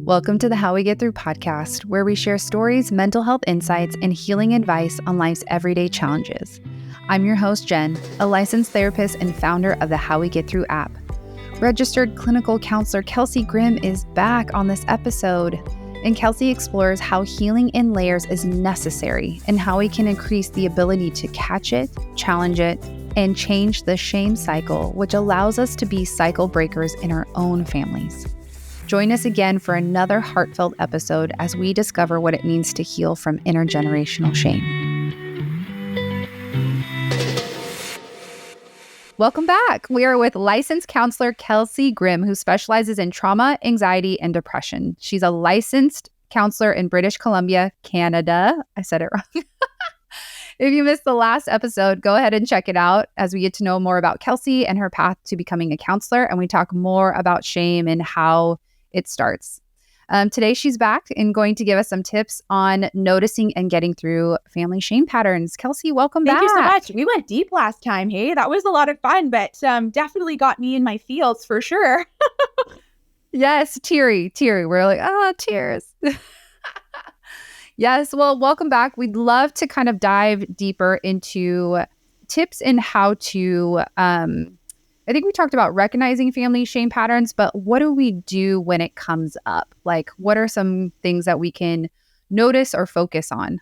Welcome to the How We Get Through podcast, where we share stories, mental health insights, and healing advice on life's everyday challenges. I'm your host, Jen, a licensed therapist and founder of the How We Get Through app. Registered clinical counselor Kelsey Grimm is back on this episode, and Kelsey explores how healing in layers is necessary and how we can increase the ability to catch it, challenge it, and change the shame cycle, which allows us to be cycle breakers in our own families. Join us again for another heartfelt episode as we discover what it means to heal from intergenerational shame. Welcome back. We are with licensed counselor Kelsey Grimm, who specializes in trauma, anxiety, and depression. She's a licensed counselor in British Columbia, Canada. I said it wrong. If you missed the last episode, go ahead and check it out as we get to know more about Kelsey and her path to becoming a counselor, and we talk more about shame and how it starts. Today, she's back and going to give us some tips on noticing and getting through family shame patterns. Kelsey, welcome back. Thank you so much. We went deep last time. Hey, that was a lot of fun, but definitely got me in my feels for sure. Yes, teary. We're like, tears. Yes, well, welcome back. We'd love to kind of dive deeper into tips in how to, I think we talked about recognizing family shame patterns, but what do we do when it comes up? Like, what are some things that we can notice or focus on?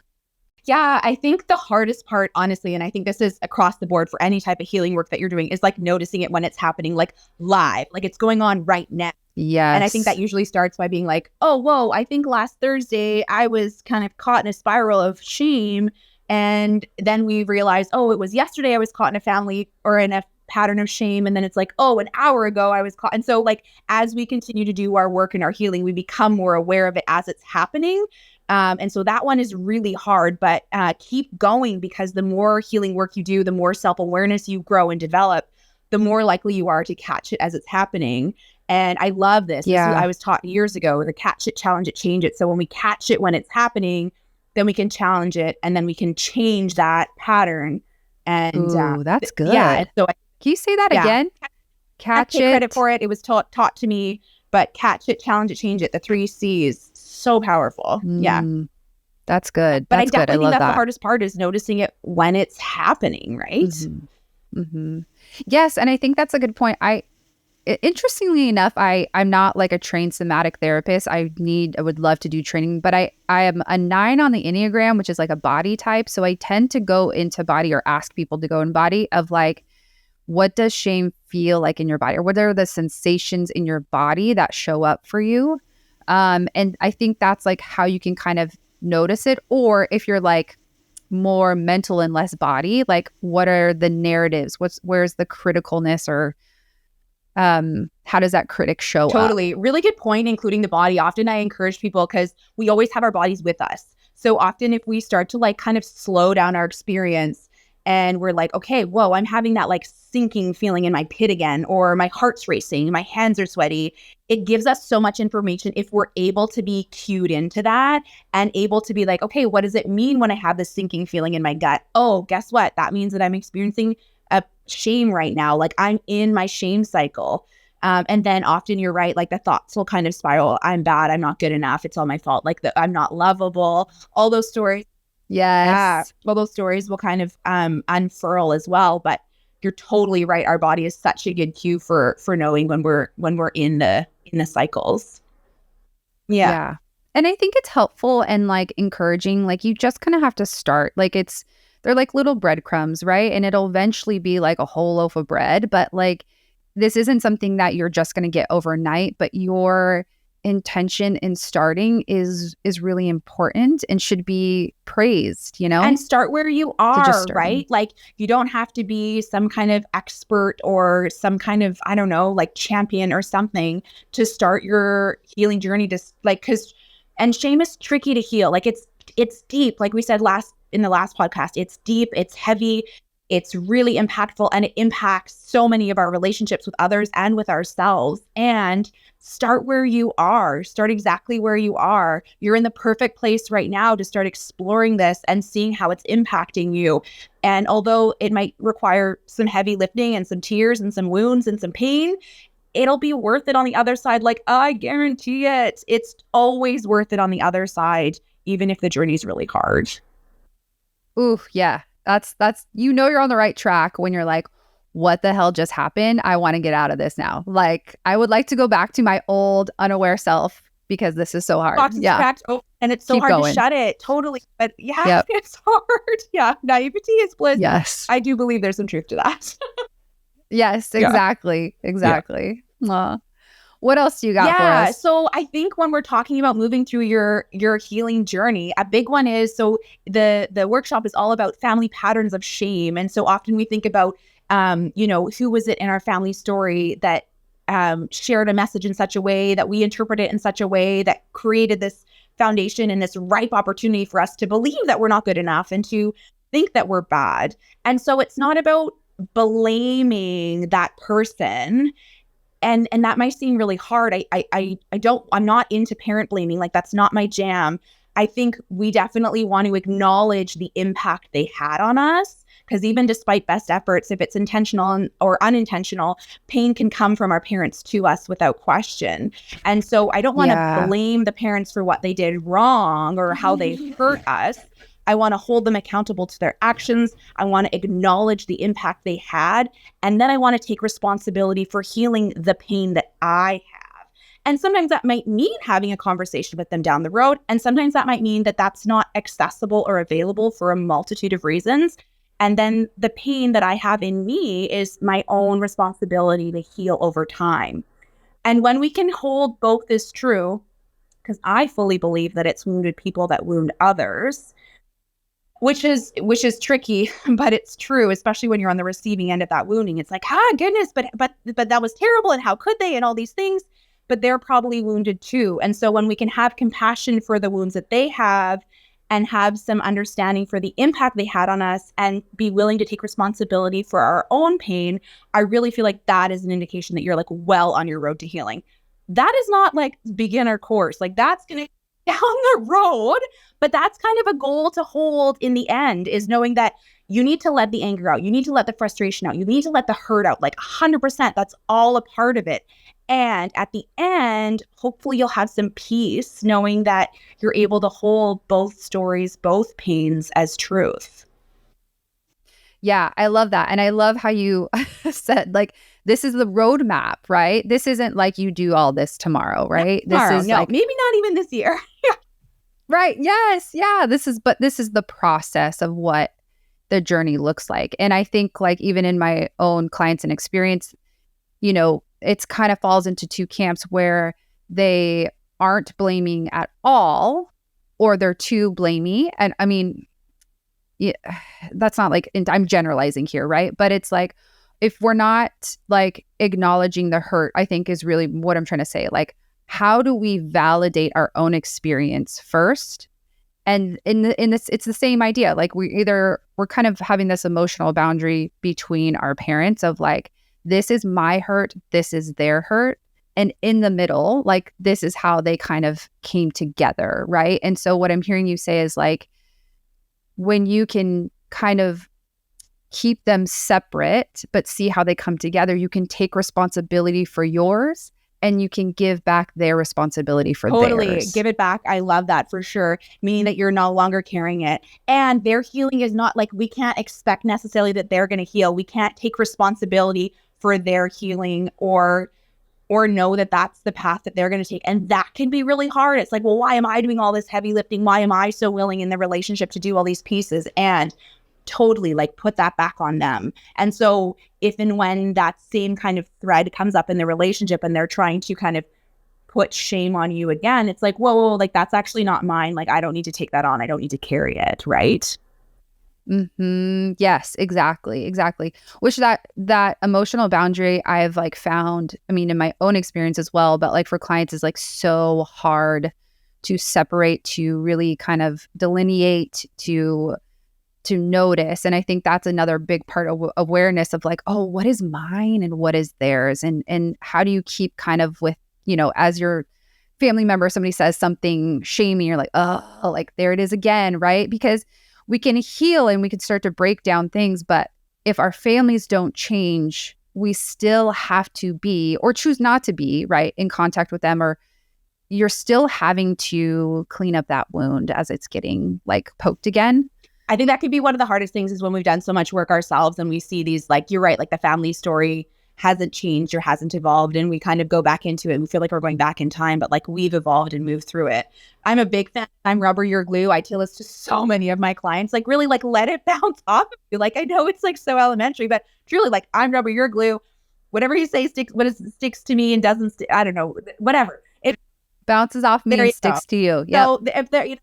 Yeah, I think the hardest part, honestly, and I think this is across the board for any type of healing work that you're doing, is like noticing it when it's happening, like live, like it's going on right now. Yes. And I think that usually starts by being like, oh, whoa, I think last Thursday I was kind of caught in a spiral of shame. And then we realize, oh, it was yesterday I was caught in a family or in a pattern of shame. And then it's like, oh, an hour ago I was caught. And so like, as we continue to do our work and our healing, we become more aware of it as it's happening. And so that one is really hard, but keep going, because the more healing work you do, the more self-awareness you grow and develop, the more likely you are to catch it as it's happening. And I love this. Yeah. I was taught years ago, the catch it, challenge it, change it. So when we catch it when it's happening, then we can challenge it, and then we can change that pattern. And ooh, that's good. Yeah. So can you say that again? Catch it. Credit for it. It was taught to me, but catch it, challenge it, change it. The 3 C's. So powerful. Yeah. That's good. But That's I definitely think that's that. the hardest part, is noticing it when it's happening, right? Mm-hmm. Yes. And I think that's a good point. Interestingly enough, I'm not like a trained somatic therapist. I would love to do training, but I am a 9 on the Enneagram, which is like a body type. So I tend to go into body, or ask people to go in body, of like, what does shame feel like in your body? Or what are the sensations in your body that show up for you? And I think that's like how you can kind of notice it. Or if you're like more mental and less body, like what are the narratives? Where's the criticalness, or how does that critic show up? Totally. Really good point, including the body. Often I encourage people, because we always have our bodies with us. So often if we start to like kind of slow down our experience, and we're like, okay, whoa, I'm having that like sinking feeling in my pit again, or my heart's racing, my hands are sweaty. It gives us so much information if we're able to be cued into that and able to be like, okay, what does it mean when I have this sinking feeling in my gut? Oh, guess what? That means that I'm experiencing a shame right now. Like I'm in my shame cycle. And then often you're right, like the thoughts will kind of spiral. I'm bad. I'm not good enough. It's all my fault. Like I'm not lovable. All those stories. Yes. Yeah. Well, those stories will kind of unfurl as well. But you're totally right. Our body is such a good cue for knowing when we're in the cycles. Yeah. And I think it's helpful and like encouraging. Like you just kind of have to start. Like they're like little breadcrumbs, right? And it'll eventually be like a whole loaf of bread. But like this isn't something that you're just going to get overnight. But your intention in starting is really important and should be praised, you know? And start where you are, right? Like you don't have to be some kind of expert or some kind of, I don't know, like champion or something to start your healing journey, to like, and shame is tricky to heal. Like it's deep. Like we said in the last podcast, it's deep, it's heavy, it's really impactful, and it impacts so many of our relationships with others and with ourselves. And start where you are. Start exactly where you are. You're in the perfect place right now to start exploring this and seeing how it's impacting you. And although it might require some heavy lifting and some tears and some wounds and some pain, it'll be worth it on the other side. Like, I guarantee it. It's always worth it on the other side, even if the journey's really hard. Ooh, yeah. That's you're on the right track when you're like, what the hell just happened? I want to get out of this now. Like, I would like to go back to my old unaware self because this is so hard. Box is Yeah. cracked open and it's so Keep hard to going. shut it. Totally. But yeah, Yep. it's hard. Yeah. Naivety is bliss. Yes. I do believe there's some truth to that. Yes, Yeah. exactly. Exactly. Aw. What else do you got for Yeah. us? So I think when we're talking about moving through your healing journey, a big one is, so the workshop is all about family patterns of shame. And so often we think about who was it in our family story that shared a message in such a way that we interpret it in such a way that created this foundation and this ripe opportunity for us to believe that we're not good enough and to think that we're bad. And so it's not about blaming that person, and that might seem really hard. I'm not into parent blaming. Like, that's not my jam. I think we definitely want to acknowledge the impact they had on us, because even despite best efforts, if it's intentional or unintentional, pain can come from our parents to us without question. And so I don't want to Yeah. blame the parents for what they did wrong or how they hurt us. I want to hold them accountable to their actions. I want to acknowledge the impact they had. And then I want to take responsibility for healing the pain that I have. And sometimes that might mean having a conversation with them down the road. And sometimes that might mean that that's not accessible or available for a multitude of reasons. And then the pain that I have in me is my own responsibility to heal over time. And when we can hold both as true, because I fully believe that it's wounded people that wound others, which is tricky, but it's true, especially when you're on the receiving end of that wounding. It's like, goodness, but that was terrible, and how could they, and all these things. But they're probably wounded too. And so when we can have compassion for the wounds that they have and have some understanding for the impact they had on us and be willing to take responsibility for our own pain, I really feel like that is an indication that you're like well on your road to healing. That is not like beginner course. Like, that's going to down the road, but that's kind of a goal to hold in the end, is knowing that you need to let the anger out. You need to let the frustration out. You need to let the hurt out, like 100%. That's all a part of it. And at the end, hopefully you'll have some peace knowing that you're able to hold both stories, both pains as truth. Yeah, I love that. And I love how you said, like, this is the roadmap, right? This isn't like you do all this tomorrow, right? Tomorrow, This is no, like, maybe not even this year. right. Yes. Yeah. This is the process of what the journey looks like. And I think, like, even in my own clients and experience, it's kind of falls into two camps where they aren't blaming at all, or they're too blamey. And I mean, yeah, that's not like, I'm generalizing here, right? But it's like, if we're not like acknowledging the hurt, I think is really what I'm trying to say. Like, how do we validate our own experience first? And in this, it's the same idea. Like, we're kind of having this emotional boundary between our parents of like, this is my hurt, this is their hurt. And in the middle, like, this is how they kind of came together, right? And so what I'm hearing you say is like, when you can kind of keep them separate, but see how they come together, you can take responsibility for yours and you can give back their responsibility for theirs. Give it back. I love that for sure. Meaning that you're no longer carrying it. And their healing is not like, we can't expect necessarily that they're going to heal. We can't take responsibility for their healing or know that that's the path that they're going to take. And that can be really hard. It's like, well, why am I doing all this heavy lifting? Why am I so willing in the relationship to do all these pieces? And totally like put that back on them. And so if and when that same kind of thread comes up in the relationship and they're trying to kind of put shame on you again, it's like, whoa, like, that's actually not mine. Like, I don't need to take that on. I don't need to carry it. Right. Yes, exactly. Which that emotional boundary I've like found, I mean, in my own experience as well, but like for clients is like so hard to separate, to really kind of delineate, to notice. And I think that's another big part of awareness of like, oh, what is mine and what is theirs? And how do you keep kind of with, as your family member, somebody says something shaming, you're like, oh, like there it is again, right? Because we can heal and we can start to break down things. But if our families don't change, we still have to be, or choose not to be, right, in contact with them, or you're still having to clean up that wound as it's getting like poked again. I think that could be one of the hardest things is when we've done so much work ourselves and we see these, like, you're right, like the family story hasn't changed or hasn't evolved, and we kind of go back into it and we feel like we're going back in time, but like we've evolved and moved through it. I'm a big fan. I'm rubber, your glue. I tell this to so many of my clients, like really like let it bounce off of you. Like I know it's like so elementary, but truly like I'm rubber, your glue. Whatever you say sticks, sticks to me and doesn't, I don't know, whatever. It Bounces off me there and you go. sticks to you. Yep. So if they're,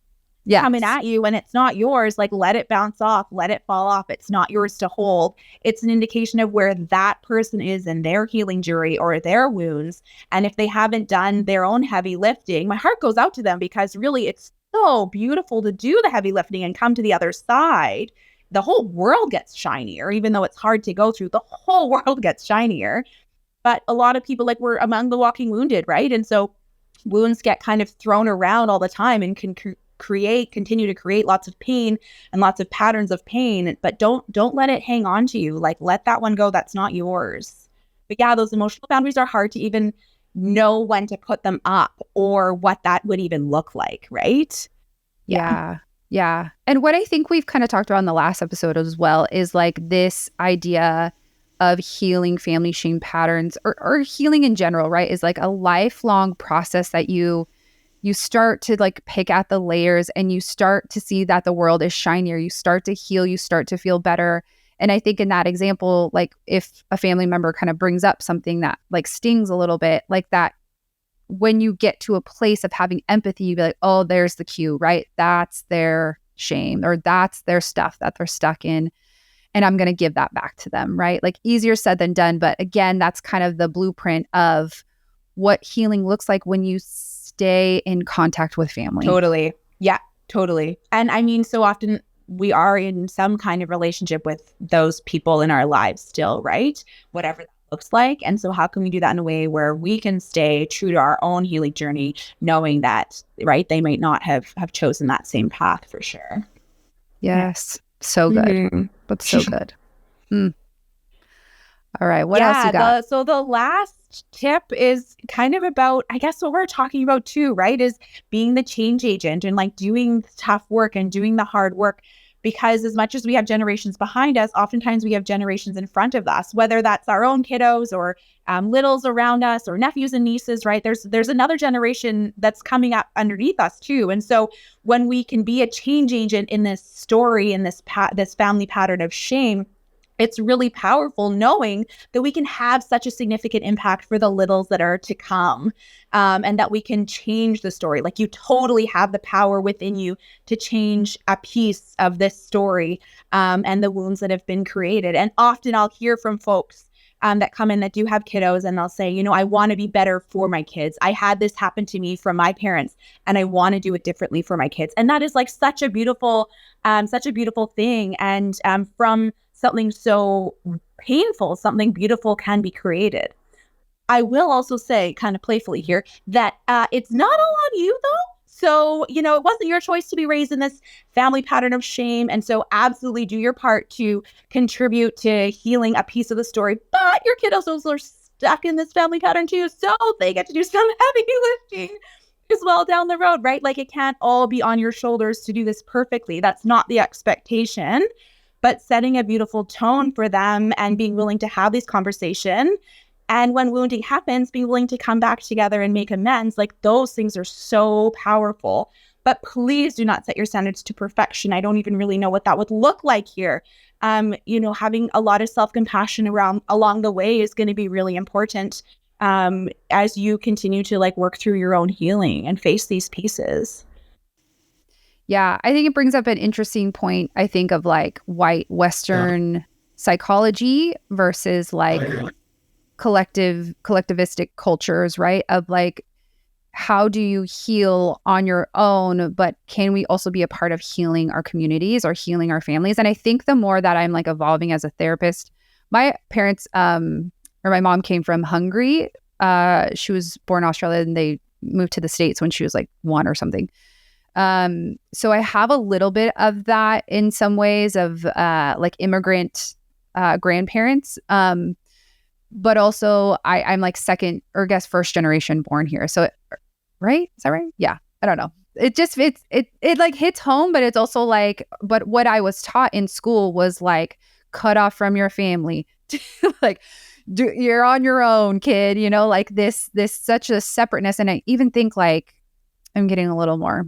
Yeah. coming at you and it's not yours, like let it bounce off, let it fall off. It's not yours to hold. It's an indication of where that person is in their healing journey or their wounds. And if they haven't done their own heavy lifting, my heart goes out to them, because really it's so beautiful to do the heavy lifting and come to the other side. The whole world gets shinier, even though it's hard to go through, the whole world gets shinier. But a lot of people, like, we're among the walking wounded, right? And so wounds get kind of thrown around all the time and can continue to create lots of pain and lots of patterns of pain, but don't let it hang on to you. Like let that one go. That's not yours. But yeah, those emotional boundaries are hard to even know when to put them up or what that would even look like, right? Yeah. Yeah. And what I think we've kind of talked about in the last episode as well is like this idea of healing family shame patterns, or healing in general, right? Is like a lifelong process that you start to like pick at the layers and you start to see that the world is shinier. You start to heal, you start to feel better. And I think in that example, like if a family member kind of brings up something that like stings a little bit, like that, when you get to a place of having empathy, you be like, oh, there's the cue, right? That's their shame, or that's their stuff that they're stuck in. And I'm going to give that back to them, right? Like easier said than done. But again, that's kind of the blueprint of what healing looks like when you stay in contact with family. Totally. Yeah, totally. And I mean, so often we are in some kind of relationship with those people in our lives still, right? Whatever that looks like. And so how can we do that in a way where we can stay true to our own healing journey, knowing that, right, they might not have chosen that same path for sure. Yes. So good. Mm-hmm. But so good. All right. What else you got? So the last tip is kind of about, I guess, what we're talking about too, right? Is being the change agent and like doing the tough work and doing the hard work. Because as much as we have generations behind us, oftentimes we have generations in front of us, whether that's our own kiddos or littles around us or nephews and nieces, right? There's another generation that's coming up underneath us too. And so when we can be a change agent in this story, in this family pattern of shame, it's really powerful knowing that we can have such a significant impact for the littles that are to come, and that we can change the story. Like you totally have the power within you to change a piece of this story, and the wounds that have been created. And often I'll hear from folks that come in that do have kiddos, and they'll say, you know, I want to be better for my kids. I had this happen to me from my parents, and I want to do it differently for my kids. And that is like such a beautiful thing. And from something so painful, something beautiful can be created. I will also say, kind of playfully here, that it's not all on you though. So, you know, it wasn't your choice to be raised in this family pattern of shame. And so absolutely do your part to contribute to healing a piece of the story. But your kiddos also are stuck in this family pattern too. So they get to do some heavy lifting as well down the road, right? Like it can't all be on your shoulders to do this perfectly. That's not the expectation. But setting a beautiful tone for them and being willing to have these conversations. And when wounding happens, being willing to come back together and make amends, like those things are so powerful. But please do not set your standards to perfection. I don't even really know what that would look like here. You know, having a lot of self-compassion along the way is going to be really important as you continue to like work through your own healing and face these pieces. Yeah, I think it brings up an interesting point, I think, of like white Western psychology versus like collectivistic cultures, right? Of like, how do you heal on your own, but can we also be a part of healing our communities or healing our families? And I think the more that I'm like evolving as a therapist, my parents or my mom came from Hungary. She was born in Australia and they moved to the States when she was like 1 or something. So I have a little bit of that in some ways of like immigrant grandparents. but also I'm like second or guess first generation born here. So, right? Is that right? Yeah. I don't know. It just it like hits home, but it's also like, but what I was taught in school was like cut off from your family. Like you're on your own, kid, you know, like this such a separateness. And I even think like I'm getting a little more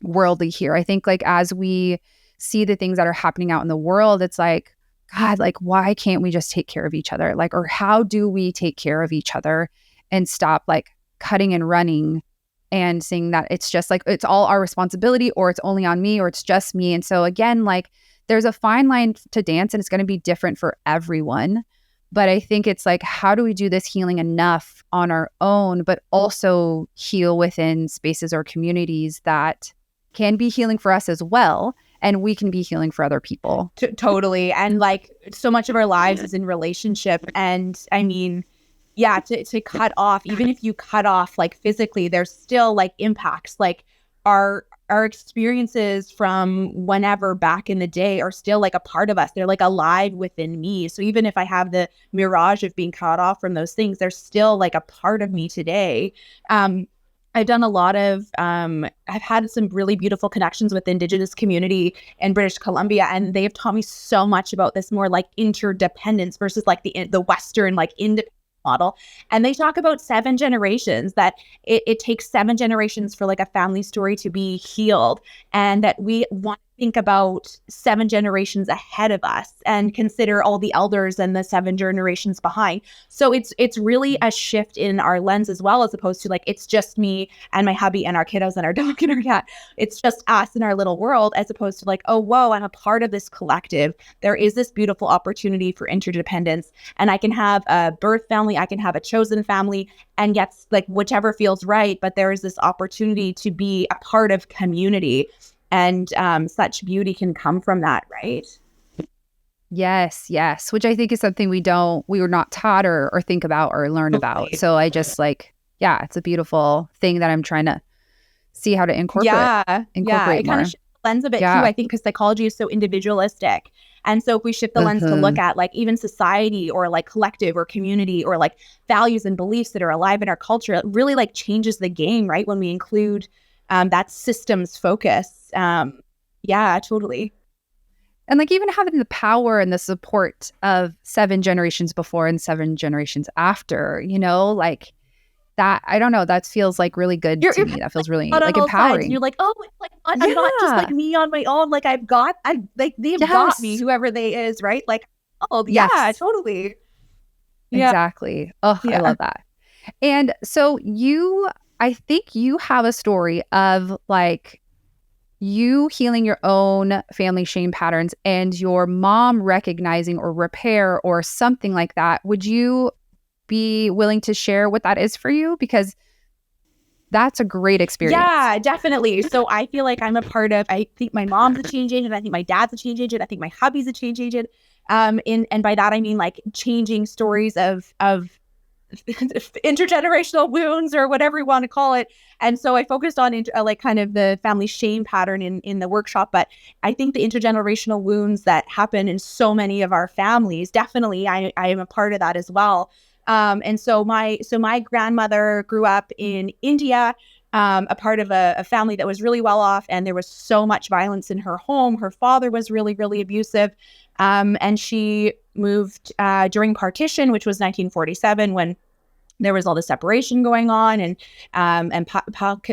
worldly here. I think like as we see the things that are happening out in the world, it's like, God, like why can't we just take care of each other? Like, or how do we take care of each other and stop like cutting and running and saying that it's just like it's all our responsibility or it's only on me or it's just me. And so again, like there's a fine line to dance and it's going to be different for everyone. But I think it's like, how do we do this healing enough on our own, but also heal within spaces or communities that can be healing for us as well. And we can be healing for other people. Totally. And like so much of our lives is in relationship. And I mean, yeah, to cut off, even if you cut off like physically, there's still like impacts. Like our experiences from whenever back in the day are still like a part of us. They're like alive within me. So even if I have the mirage of being cut off from those things, they're still like a part of me today. I've done a lot of, I've had some really beautiful connections with the Indigenous community in British Columbia, and they've taught me so much about this more like interdependence versus like the Western like independent model. And they talk about 7 generations, that it takes 7 generations for like a family story to be healed, and that we want to think about 7 generations ahead of us and consider all the elders and the 7 generations behind. So it's really a shift in our lens as well, as opposed to like it's just me and my hubby and our kiddos and our dog and our cat. It's just us in our little world, as opposed to like, oh, whoa, I'm a part of this collective. There is this beautiful opportunity for interdependence, and I can have a birth family, I can have a chosen family, and yet like whichever feels right. But there is this opportunity to be a part of community. And such beauty can come from that, right? Yes, yes. Which I think is something we were not taught or think about or learn about. So I just like, yeah, it's a beautiful thing that I'm trying to see how to incorporate It more. kind of shifts the lens of it too, I think, because psychology is so individualistic. And so if we shift the lens to look at like even society or like collective or community or like values and beliefs that are alive in our culture, it really like changes the game, right? When we include that systems focus. Yeah, totally. And like even having the power and the support of 7 generations before and 7 generations after, you know, like that, I don't know, that feels like really good to me. That feels really like empowering. You're like, oh, it's like I'm not just like me on my own. Like they've got me, whoever they is, right? Like, oh yeah, totally. Yeah. Exactly. Oh, I love that. And so I think you have a story of like you healing your own family shame patterns and your mom recognizing or repair or something like that. Would you be willing to share what that is for you? Because that's a great experience. Yeah, definitely. So I feel like I'm a part of, I think my mom's a change agent. I think my dad's a change agent. I think my hubby's a change agent. And by that, I mean like changing stories of intergenerational wounds or whatever you want to call it. And so I focused on like kind of the family shame pattern in the workshop. But I think the intergenerational wounds that happen in so many of our families, definitely I am a part of that as well. And so my grandmother grew up in India, a part of a family that was really well off, and there was so much violence in her home. Her father was really, really abusive. And she moved during partition, which was 1947, when there was all the separation going on, and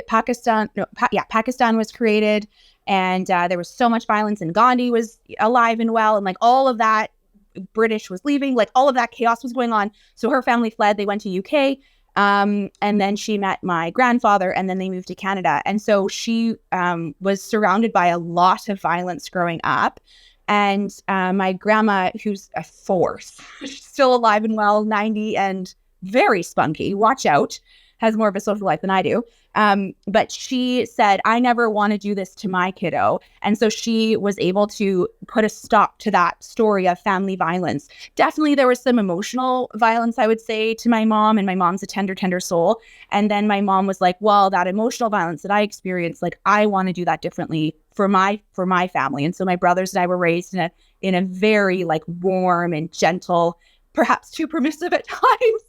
Pakistan was created, and there was so much violence, and Gandhi was alive and well, and like all of that, British was leaving, like all of that chaos was going on. So her family fled. They went to UK. And then she met my grandfather, and then they moved to Canada. And so she was surrounded by a lot of violence growing up. And my grandma, who's a force, still alive and well, 90 and very spunky, watch out, has more of a social life than I do. But she said, I never want to do this to my kiddo. And so she was able to put a stop to that story of family violence. Definitely there was some emotional violence, I would say, to my mom, and my mom's a tender, tender soul. And then my mom was like, well, that emotional violence that I experienced, like, I want to do that differently for my family. And so my brothers and I were raised in a very like warm and gentle perhaps too permissive at times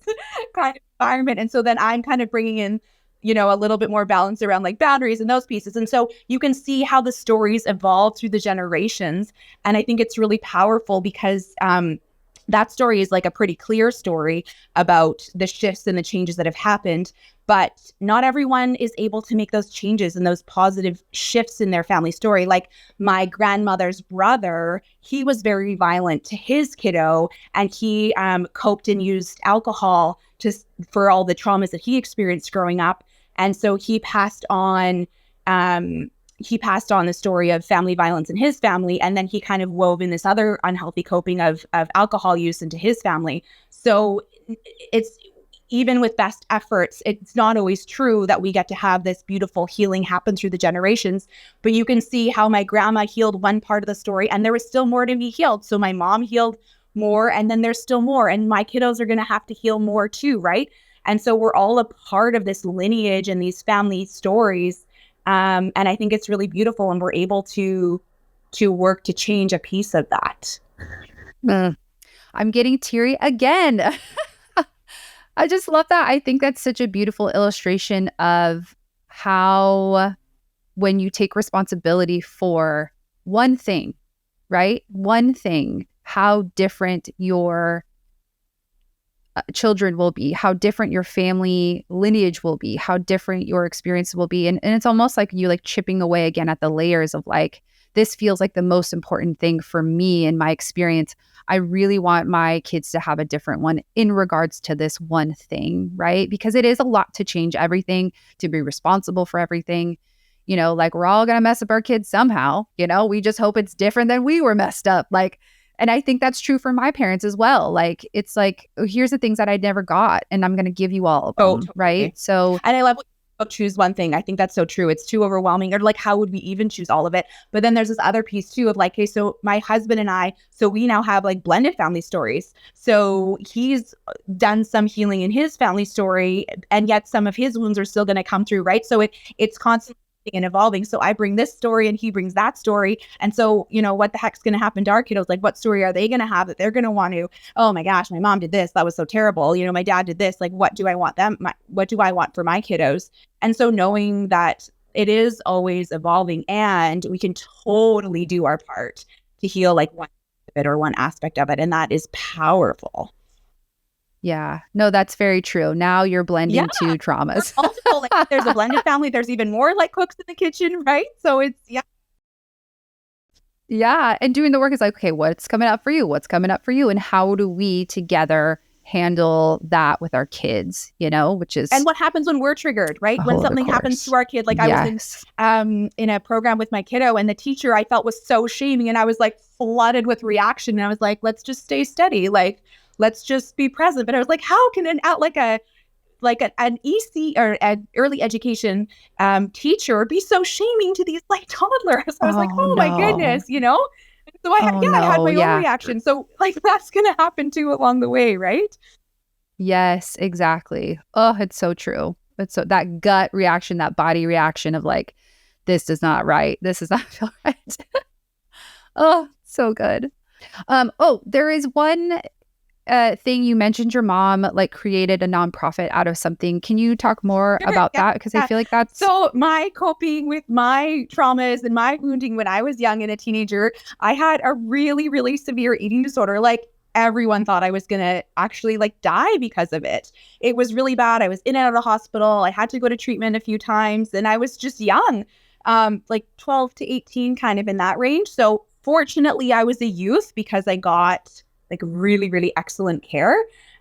kind of environment. And so then I'm kind of bringing in, a little bit more balance around like boundaries and those pieces. And so you can see how the stories evolve through the generations. And I think it's really powerful because that story is like a pretty clear story about the shifts and the changes that have happened. But not everyone is able to make those changes and those positive shifts in their family story. Like my grandmother's brother, he was very violent to his kiddo, and he coped and used alcohol for all the traumas that he experienced growing up. And so he passed on the story of family violence in his family, and then he kind of wove in this other unhealthy coping of alcohol use into his family. So it's, even with best efforts, it's not always true that we get to have this beautiful healing happen through the generations. But you can see how my grandma healed one part of the story, and there was still more to be healed. So my mom healed more, and then there's still more, and my kiddos are going to have to heal more too, right? And so we're all a part of this lineage and these family stories. And I think it's really beautiful, and we're able to work to change a piece of that. I'm getting teary again. I just love that. I think that's such a beautiful illustration of how, when you take responsibility for one thing, right? One thing, how different your children will be, how different your family lineage will be, how different your experience will be. And it's almost like you like chipping away again at the layers of like, this feels like the most important thing for me in my experience. I really want my kids to have a different one in regards to this one thing, right? Because it is a lot to change everything, to be responsible for everything. Like we're all going to mess up our kids somehow, we just hope it's different than we were messed up. Like, and I think that's true for my parents as well. Like, it's like, oh, here's the things that I never got, and I'm going to give you all of them, totally. right? So, and I love choose one thing. I think that's so true. It's too overwhelming, or like, how would we even choose all of it? But then there's this other piece too of like, okay, so my husband and I, so we now have like blended family stories. So he's done some healing in his family story, and yet some of his wounds are still going to come through, right? So it's constantly and evolving. So I bring this story and he brings that story. And so, what the heck's going to happen to our kiddos? Like, what story are they going to have that they're going to want to, oh my gosh, my mom did this. That was so terrible. My dad did this. Like, what do I want what do I want for my kiddos? And so knowing that it is always evolving, and we can totally do our part to heal like one bit or one aspect of it. And that is powerful. Yeah, no, that's very true. Now you're blending two traumas. Also, like, there's a blended family. There's even more like cooks in the kitchen, right? So it's, Yeah. And doing the work is like, okay, what's coming up for you? What's coming up for you? And how do we together handle that with our kids, which is. And what happens when we're triggered, right? When something happens to our kid. Like I was in a program with my kiddo, and the teacher I felt was so shaming, and I was like flooded with reaction. And I was like, let's just stay steady. Like, let's just be present. But I was like, how can an EC or an early education teacher be so shaming to these like toddlers? I was like, oh my goodness, So I had my own reaction. So like that's going to happen too along the way, right? Yes, exactly. Oh, it's so true. It's so that gut reaction, that body reaction of like, this is not right. This does not feel right. Oh, so good. There is one thing you mentioned. Your mom like created a nonprofit out of something. Can you talk more about that? Because I feel like that's so my coping with my traumas and my wounding when I was young and a teenager. I had a really, really severe eating disorder. Like everyone thought I was gonna actually like die because of it. It was really bad. I was in and out of the hospital. I had to go to treatment a few times, and I was just young, like 12 to 18, kind of in that range. So fortunately, I was a youth because I got like really, really excellent care.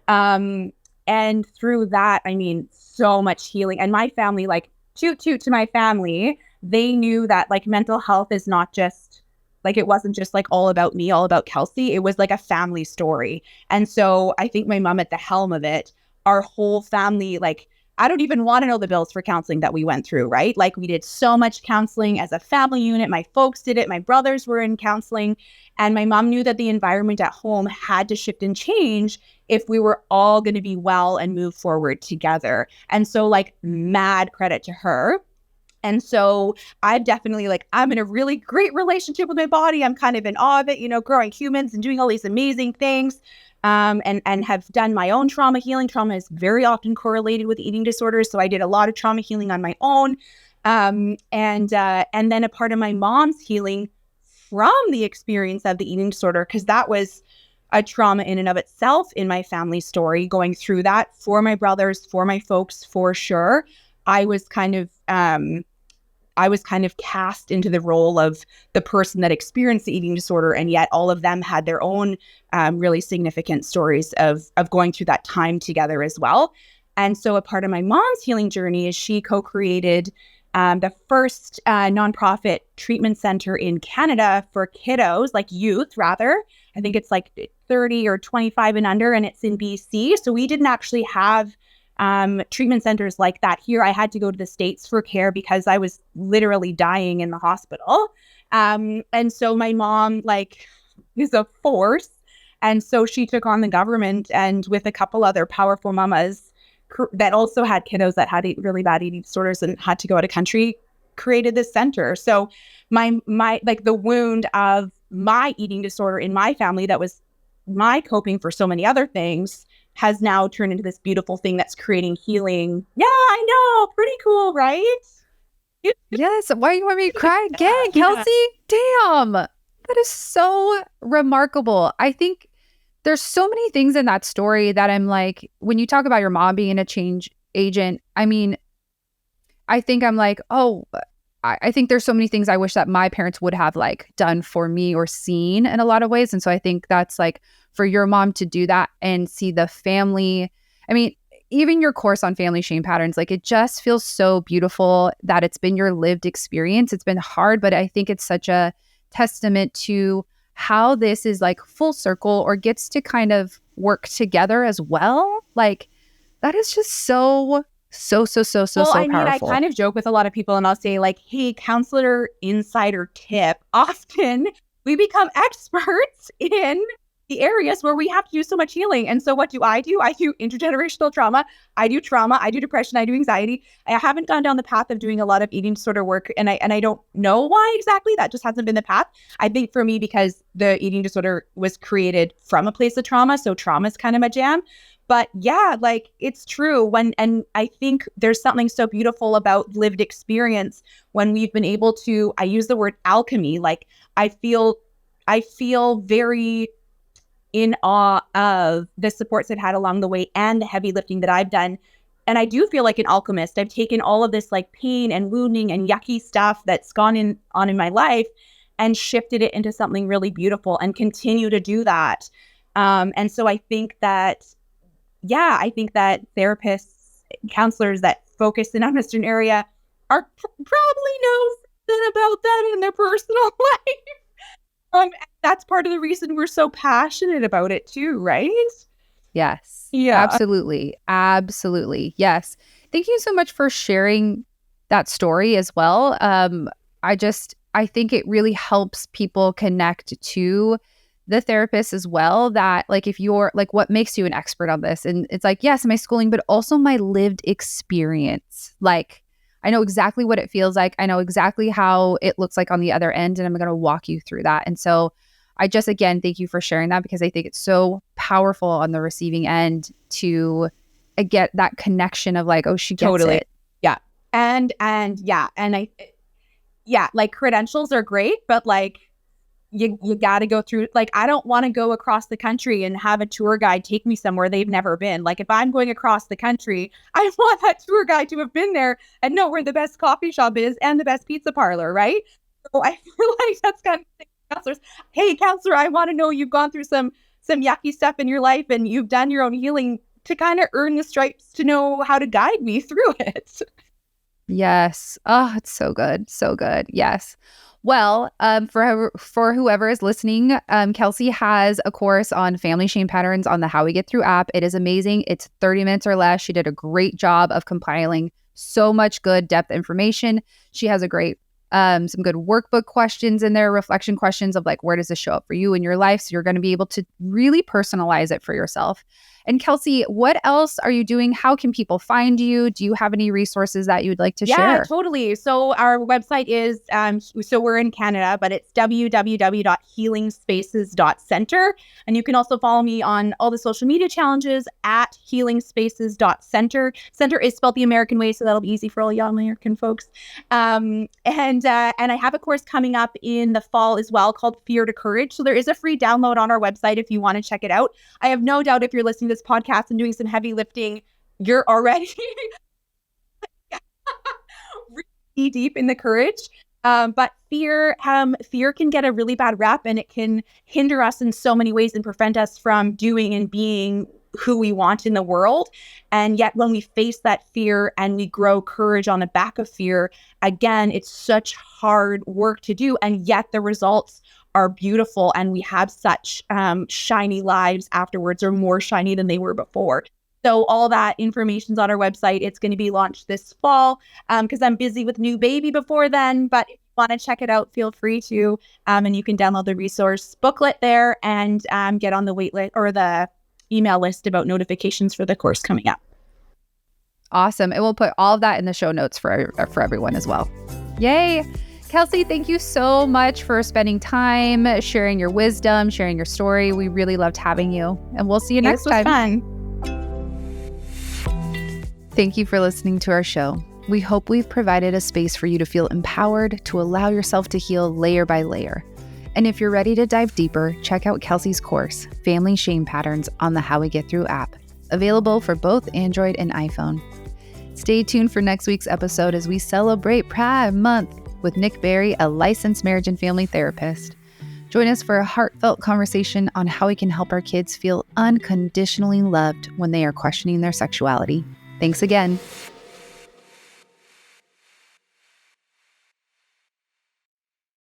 And through that, I mean, so much healing. And my family, like toot to my family, they knew that like mental health is not just like, it wasn't just like all about me, all about Kelsey. It was like a family story. And so I think my mom at the helm of it, our whole family, like, I don't even want to know the bills for counseling that we went through, right? Like we did so much counseling as a family unit. My folks did it. My brothers were in counseling. And my mom knew that the environment at home had to shift and change if we were all going to be well and move forward together. And so like mad credit to her. And so I've definitely like, I'm in a really great relationship with my body. I'm kind of in awe of it, growing humans and doing all these amazing things. And have done my own trauma healing. Trauma is very often correlated with eating disorders. So I did a lot of trauma healing on my own. And then a part of my mom's healing from the experience of the eating disorder, because that was a trauma in and of itself in my family story, going through that for my brothers, for my folks, for sure. I was kind of cast into the role of the person that experienced the eating disorder, and yet all of them had their own really significant stories of going through that time together as well. And so a part of my mom's healing journey is she co-created the first nonprofit treatment center in Canada for kiddos, like youth rather. I think it's like 30 or 25 and under, and it's in BC. So we didn't actually have treatment centers like that here. I had to go to the States for care because I was literally dying in the hospital. And so my mom is a force. And so she took on the government, and with a couple other powerful mamas that also had kiddos that had really bad eating disorders and had to go out of country, created this center. So my the wound of my eating disorder in my family, that was my coping for so many other things, has now turned into this beautiful thing that's creating healing. Yeah, I know. Pretty cool, right? Yes. Why do you want me to cry again, Kelsey? Damn. That is so remarkable. I think there's so many things in that story that I'm like, when you talk about your mom being a change agent, I mean, I think I'm like, oh, I think there's so many things I wish that my parents would have done for me or seen in a lot of ways. And so I think that's for your mom to do that and see the family. I mean, even your course on family shame patterns, it just feels so beautiful that it's been your lived experience. It's been hard, but I think it's such a testament to how this is full circle or gets to kind of work together as well. That is just so I mean, powerful. I kind of joke with a lot of people, and I'll say hey, counselor insider tip. Often we become experts in the areas where we have to do so much healing. And so what do? I do intergenerational trauma. I do trauma. I do depression. I do anxiety. I haven't gone down the path of doing a lot of eating disorder work. And I don't know why exactly. That just hasn't been the path. I think for me, because the eating disorder was created from a place of trauma. So trauma is kind of my jam. But yeah, it's true and I think there's something so beautiful about lived experience when we've been able to, I use the word alchemy. I feel very in awe of the supports I've had along the way and the heavy lifting that I've done. And I do feel like an alchemist. I've taken all of this pain and wounding and yucky stuff that's gone on in my life and shifted it into something really beautiful and continue to do that. And so I think that therapists, counselors that focus in on a certain area are probably know something about that in their personal life. That's part of the reason we're so passionate about it too, right? Yes. Yeah. Absolutely. Absolutely. Yes. Thank you so much for sharing that story as well. I think it really helps people connect to the therapist as well, that if you're what makes you an expert on this, and it's yes, my schooling, but also my lived experience. I know exactly what it feels like. I know exactly how it looks like on the other end, and I'm going to walk you through that. And so I just, again, thank you for sharing that, because I think it's so powerful on the receiving end to get that connection of oh, she gets totally. it. Yeah. And credentials are great, but you got to go through, I don't want to go across the country and have a tour guide take me somewhere they've never been. If I'm going across the country, I want that tour guide to have been there and know where the best coffee shop is and the best pizza parlor, right? So I feel that's kind of thing. Counselors, hey, counselor, I want to know you've gone through some yucky stuff in your life and you've done your own healing to kind of earn the stripes to know how to guide me through it. Yes. Oh, it's so good. So good. Yes. Well, for whoever is listening, Kelsey has a course on family shame patterns on the How We Get Through app. It is amazing. It's 30 minutes or less. She did a great job of compiling so much good depth information. She has a great some good workbook questions in there, reflection questions of like, where does this show up for you in your life? So you're going to be able to really personalize it for yourself. And Kelsey, what else are you doing? How can people find you? Do you have any resources that you'd like to Yeah, share? totally. So our website is, so we're in Canada, but it's www.healingspaces.center. And you can also follow me on all the social media challenges at healingspaces.center. Center is spelled the American way, so that'll be easy for all y'all American folks. And I have a course coming up in the fall as well called Fear to Courage. So there is a free download on our website if you want to check it out. I have no doubt if you're listening to this podcast and doing some heavy lifting, you're already really deep in the courage. But fear can get a really bad rap, and it can hinder us in so many ways and prevent us from doing and being who we want in the world. And yet when we face that fear and we grow courage on the back of fear, again, it's such hard work to do. And yet the results are beautiful, and we have such shiny lives afterwards, or more shiny than they were before. So all that information's on our website. It's going to be launched this fall because I'm busy with new baby before then. But if you want to check it out, feel free to. And you can download the resource booklet there and get on the wait list or the email list about notifications for the course coming up. Awesome. And we'll put all of that in the show notes for everyone as well. Yay. Kelsey, thank you so much for spending time, sharing your wisdom, sharing your story. We really loved having you. And we'll see you next time. Fun. Thank you for listening to our show. We hope we've provided a space for you to feel empowered to allow yourself to heal layer by layer. And if you're ready to dive deeper, check out Kelsey's course, Family Shame Patterns, on the How We Get Through app, available for both Android and iPhone. Stay tuned for next week's episode as we celebrate Pride Month with Nick Berry, a licensed marriage and family therapist. Join us for a heartfelt conversation on how we can help our kids feel unconditionally loved when they are questioning their sexuality. Thanks again.